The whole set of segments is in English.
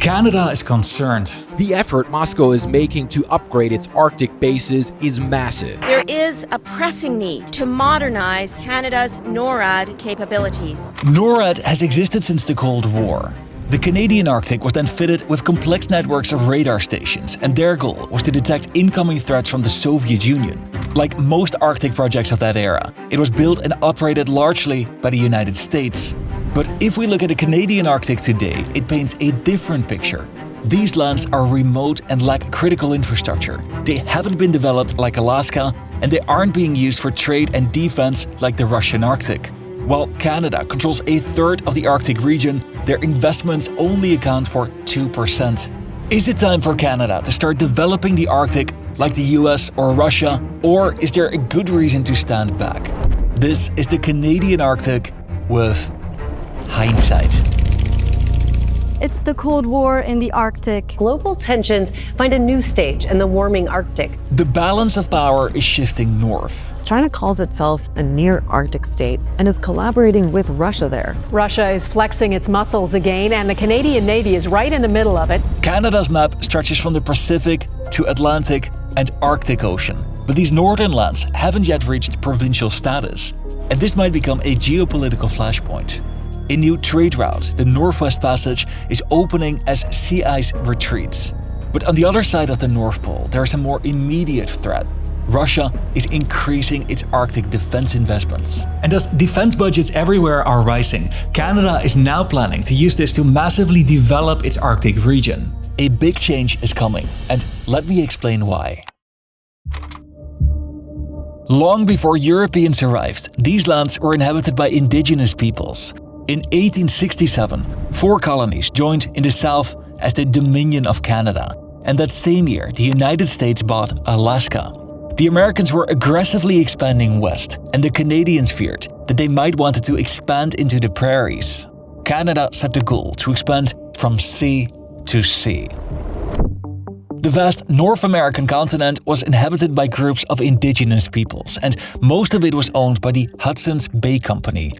Canada is concerned. The effort Moscow is making to upgrade its Arctic bases is massive. There is a pressing need to modernize Canada's NORAD capabilities. NORAD has existed since the Cold War. The Canadian Arctic was then fitted with complex networks of radar stations, and their goal was to detect incoming threats from the Soviet Union. Like most Arctic projects of that era, it was built and operated largely by the United States. But if we look at the Canadian Arctic today, it paints a different picture. These lands are remote and lack critical infrastructure. They haven't been developed like Alaska, and they aren't being used for trade and defense like the Russian Arctic. While Canada controls a third of the Arctic region, their investments only account for 2%. Is it time for Canada to start developing the Arctic like the US or Russia, or is there a good reason to stand back? This is the Canadian Arctic with hindsight. It's the Cold War in the Arctic. Global tensions find a new stage in the warming Arctic. The balance of power is shifting north. China calls itself a near-Arctic state and is collaborating with Russia there. Russia is flexing its muscles again, and the Canadian Navy is right in the middle of it. Canada's map stretches from the Pacific to Atlantic and Arctic Ocean. But these northern lands haven't yet reached provincial status. And this might become a geopolitical flashpoint. A new trade route, the Northwest Passage, is opening as sea ice retreats. But on the other side of the North Pole, there is a more immediate threat. Russia is increasing its Arctic defense investments. And as defense budgets everywhere are rising, Canada is now planning to use this to massively develop its Arctic region. A big change is coming, and let me explain why. Long before Europeans arrived, these lands were inhabited by indigenous peoples. In 1867, 4 colonies joined in the south as the Dominion of Canada, and that same year the United States bought Alaska. The Americans were aggressively expanding west, and the Canadians feared that they might want to expand into the prairies. Canada set the goal to expand from sea to sea. The vast North American continent was inhabited by groups of indigenous peoples, and most of it was owned by the Hudson's Bay Company.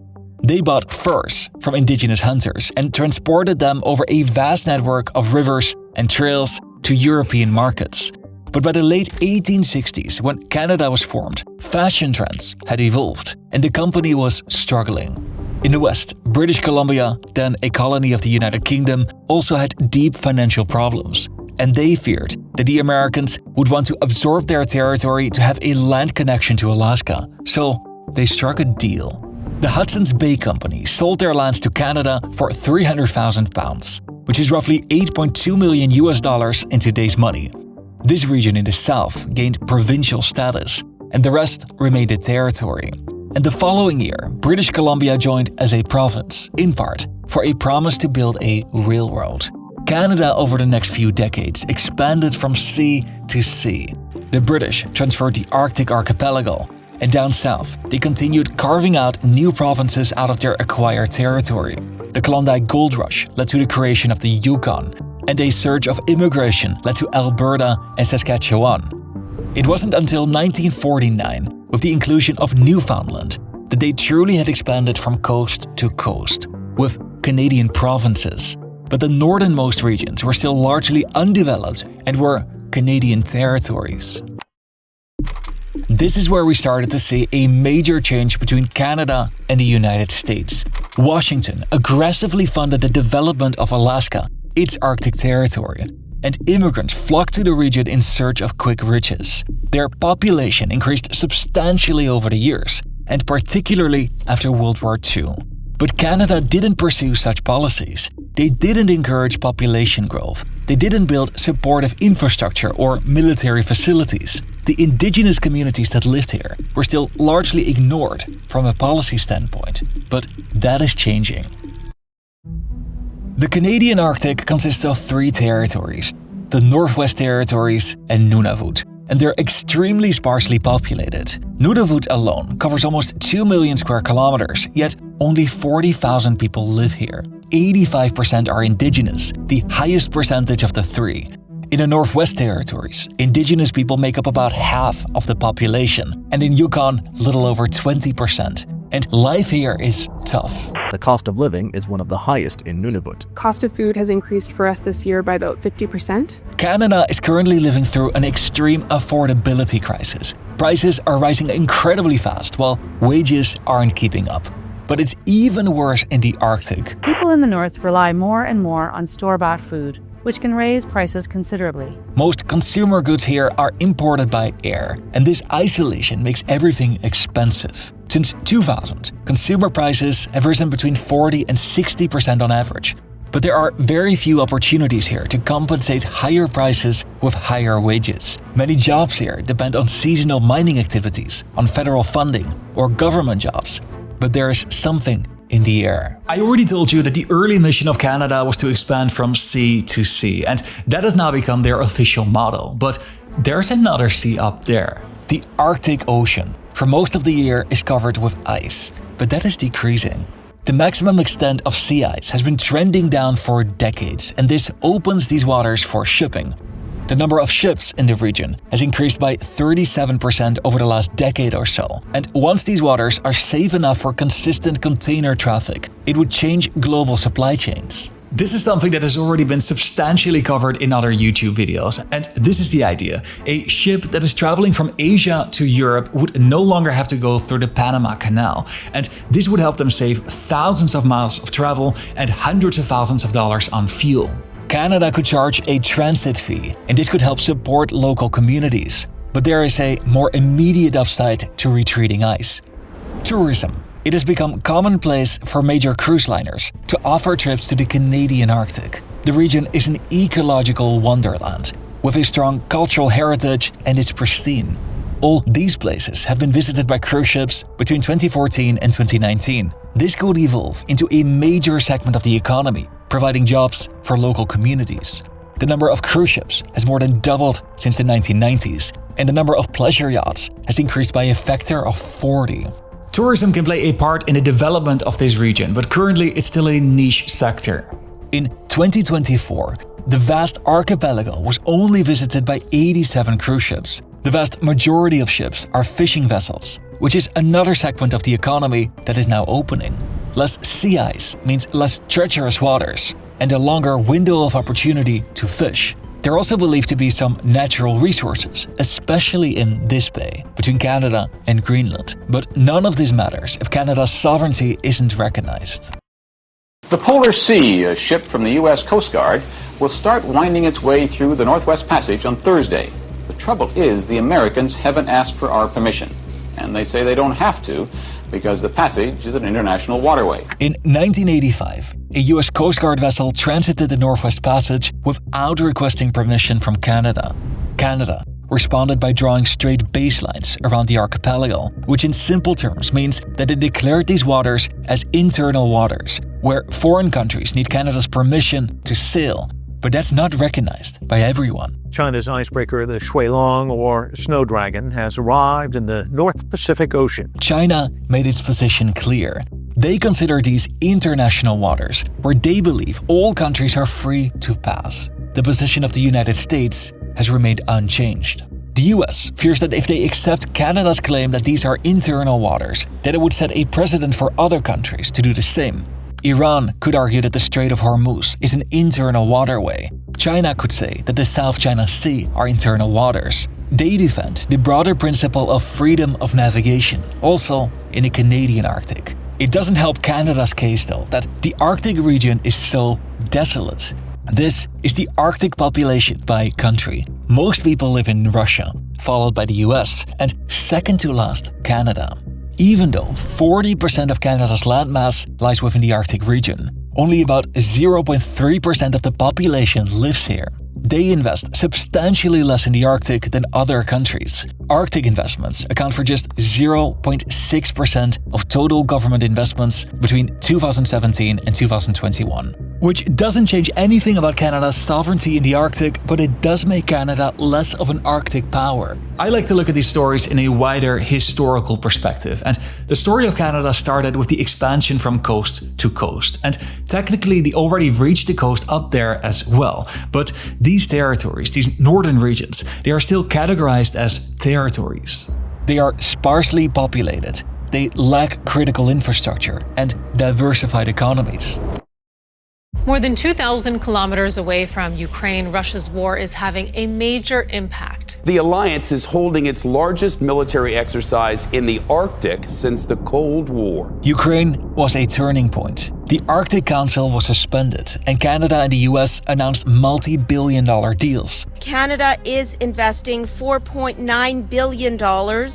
They bought furs from indigenous hunters and transported them over a vast network of rivers and trails to European markets. But by the late 1860s, when Canada was formed, fashion trends had evolved and the company was struggling. In the West, British Columbia, then a colony of the United Kingdom, also had deep financial problems. And they feared that the Americans would want to absorb their territory to have a land connection to Alaska. So they struck a deal. The Hudson's Bay Company sold their lands to Canada for £300,000, which is roughly $8.2 million in today's money. This region in the south gained provincial status, and the rest remained a territory. And the following year, British Columbia joined as a province, in part, for a promise to build a railroad. Canada over the next few decades expanded from sea to sea. The British transferred the Arctic archipelago, and down south, they continued carving out new provinces out of their acquired territory. The Klondike Gold Rush led to the creation of the Yukon, and a surge of immigration led to Alberta and Saskatchewan. It wasn't until 1949, with the inclusion of Newfoundland, that they truly had expanded from coast to coast, with Canadian provinces. But the northernmost regions were still largely undeveloped and were Canadian territories. This is where we started to see a major change between Canada and the United States. Washington aggressively funded the development of Alaska, its Arctic territory, and immigrants flocked to the region in search of quick riches. Their population increased substantially over the years, and particularly after World War II. But Canada didn't pursue such policies. They didn't encourage population growth. They didn't build supportive infrastructure or military facilities. The indigenous communities that lived here were still largely ignored from a policy standpoint. But that is changing. The Canadian Arctic consists of 3 territories, the Northwest Territories and Nunavut, and they're extremely sparsely populated. Nunavut alone covers almost 2 million square kilometers, yet only 40,000 people live here. 85% are indigenous, the highest percentage of the 3. In the Northwest Territories, indigenous people make up about half of the population, and in Yukon, little over 20%. and life here is tough. The cost of living is one of the highest in Nunavut. Cost of food has increased for us this year by about 50%. Canada is currently living through an extreme affordability crisis. Prices are rising incredibly fast, while wages aren't keeping up. But it's even worse in the Arctic. People in the north rely more and more on store-bought food, which can raise prices considerably. Most consumer goods here are imported by air, and this isolation makes everything expensive. Since 2000, consumer prices have risen between 40 and 60% on average. But there are very few opportunities here to compensate higher prices with higher wages. Many jobs here depend on seasonal mining activities, on federal funding, or government jobs. But there is something in the air. I already told you that the early mission of Canada was to expand from sea to sea, and that has now become their official motto. But there's another sea up there. The Arctic Ocean, for most of the year, is covered with ice, but that is decreasing. The maximum extent of sea ice has been trending down for decades, and this opens these waters for shipping. The number of ships in the region has increased by 37% over the last decade or so. And once these waters are safe enough for consistent container traffic, it would change global supply chains. This is something that has already been substantially covered in other YouTube videos, and this is the idea. A ship that is traveling from Asia to Europe would no longer have to go through the Panama Canal, and this would help them save thousands of miles of travel and hundreds of thousands of dollars on fuel. Canada could charge a transit fee, and this could help support local communities. But there is a more immediate upside to retreating ice: tourism. It has become commonplace for major cruise liners to offer trips to the Canadian Arctic. The region is an ecological wonderland, with a strong cultural heritage, and it's pristine. All these places have been visited by cruise ships between 2014 and 2019. This could evolve into a major segment of the economy, providing jobs for local communities. The number of cruise ships has more than doubled since the 1990s, and the number of pleasure yachts has increased by a factor of 40. Tourism can play a part in the development of this region, but currently it's still a niche sector. In 2024, the vast archipelago was only visited by 87 cruise ships. The vast majority of ships are fishing vessels, which is another segment of the economy that is now opening. Less sea ice means less treacherous waters and a longer window of opportunity to fish. There are also believed to be some natural resources, especially in this bay, between Canada and Greenland. But none of this matters if Canada's sovereignty isn't recognized. The Polar Sea, a ship from the U.S. Coast Guard, will start winding its way through the Northwest Passage on Thursday. The trouble is the Americans haven't asked for our permission, and they say they don't have to because the passage is an international waterway. In 1985, a U.S. Coast Guard vessel transited the Northwest Passage without requesting permission from Canada. Canada responded by drawing straight baselines around the archipelago, which in simple terms means that it declared these waters as internal waters, where foreign countries need Canada's permission to sail. But that's not recognized by everyone. China's icebreaker, the Shuilong or Snow Dragon, has arrived in the North Pacific Ocean. China made its position clear. They consider these international waters, where they believe all countries are free to pass. The position of the United States has remained unchanged. The US fears that if they accept Canada's claim that these are internal waters, that it would set a precedent for other countries to do the same. Iran could argue that the Strait of Hormuz is an internal waterway. China could say that the South China Sea are internal waters. They defend the broader principle of freedom of navigation, also in the Canadian Arctic. It doesn't help Canada's case, though, that the Arctic region is so desolate. This is the Arctic population by country. Most people live in Russia, followed by the US, and second to last, Canada. Even though 40% of Canada's landmass lies within the Arctic region, only about 0.3% of the population lives here. They invest substantially less in the Arctic than other countries. Arctic investments account for just 0.6% of total government investments between 2017 and 2021. Which doesn't change anything about Canada's sovereignty in the Arctic, but it does make Canada less of an Arctic power. I like to look at these stories in a wider historical perspective, and the story of Canada started with the expansion from coast to coast, and technically they already reached the coast up there as well. But these territories, these northern regions, they are still categorized as territories. They are sparsely populated. they lack critical infrastructure and diversified economies. More than 2,000 kilometers away from Ukraine, Russia's war is having a major impact. The alliance is holding its largest military exercise in the Arctic since the Cold War. Ukraine was a turning point. The Arctic Council was suspended, and Canada and the US announced multi-billion-dollar deals. Canada is investing $4.9 billion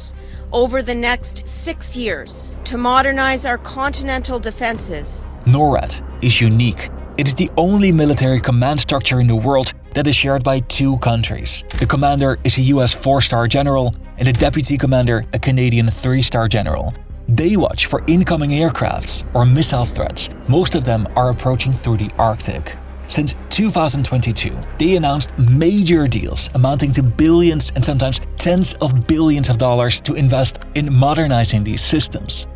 over the next 6 years to modernize our continental defenses. NORAD is unique. It is the only military command structure in the world that is shared by 2 countries. The commander is a US 4-star general and the deputy commander a Canadian 3-star general. They watch for incoming aircrafts or missile threats. Most of them are approaching through the Arctic. Since 2022, they announced major deals amounting to billions and sometimes tens of billions of dollars to invest in modernizing these systems.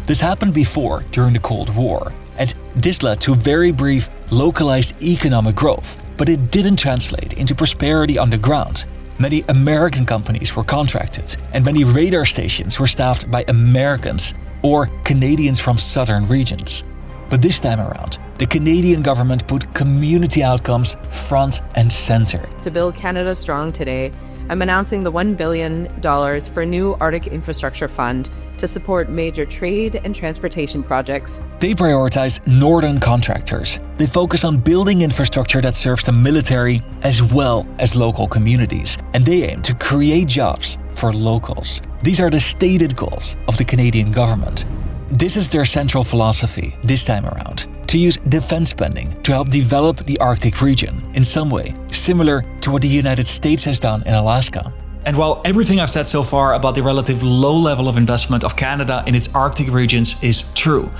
This happened before, during the Cold War, and this led to very brief, localized economic growth, but it didn't translate into prosperity on the ground. Many American companies were contracted, and many radar stations were staffed by Americans or Canadians from southern regions. But this time around, the Canadian government put community outcomes front and center. To build Canada strong today, I'm announcing the $1 billion for a new Arctic Infrastructure Fund to support major trade and transportation projects. They prioritize northern contractors. They focus on building infrastructure that serves the military as well as local communities. And they aim to create jobs for locals. These are the stated goals of the Canadian government. This is their central philosophy this time around, to use defense spending to help develop the Arctic region in some way similar to what the United States has done in Alaska. And while everything I've said so far about the relative low level of investment of Canada in its Arctic regions is true,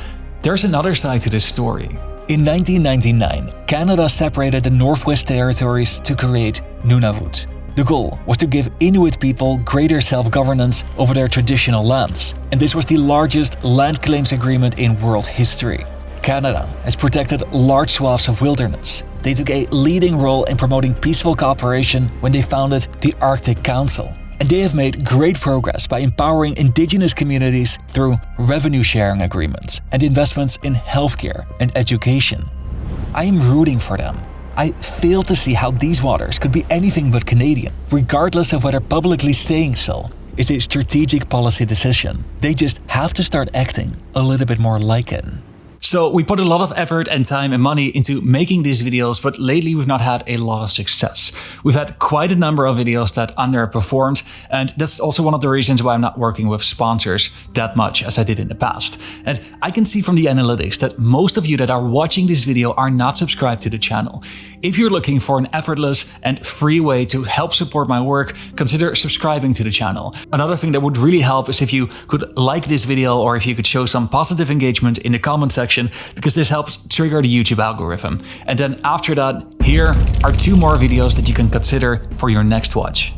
there's another side to this story. In 1999, Canada separated the Northwest Territories to create Nunavut. The goal was to give Inuit people greater self-governance over their traditional lands, and this was the largest land claims agreement in world history. Canada has protected large swaths of wilderness. They took a leading role in promoting peaceful cooperation when they founded the Arctic Council. And they have made great progress by empowering indigenous communities through revenue sharing agreements and investments in healthcare and education. I am rooting for them. I fail to see how these waters could be anything but Canadian, regardless of whether publicly saying so is a strategic policy decision. They just have to start acting a little bit more like it. So we put a lot of effort and time and money into making these videos, but lately we've not had a lot of success. We've had quite a number of videos that underperformed, and that's also one of the reasons why I'm not working with sponsors that much as I did in the past. And I can see from the analytics that most of you that are watching this video are not subscribed to the channel. If you're looking for an effortless and free way to help support my work, consider subscribing to the channel. Another thing that would really help is if you could like this video or if you could show some positive engagement in the comment section, because this helps trigger the YouTube algorithm. And then after that, here are 2 more videos that you can consider for your next watch.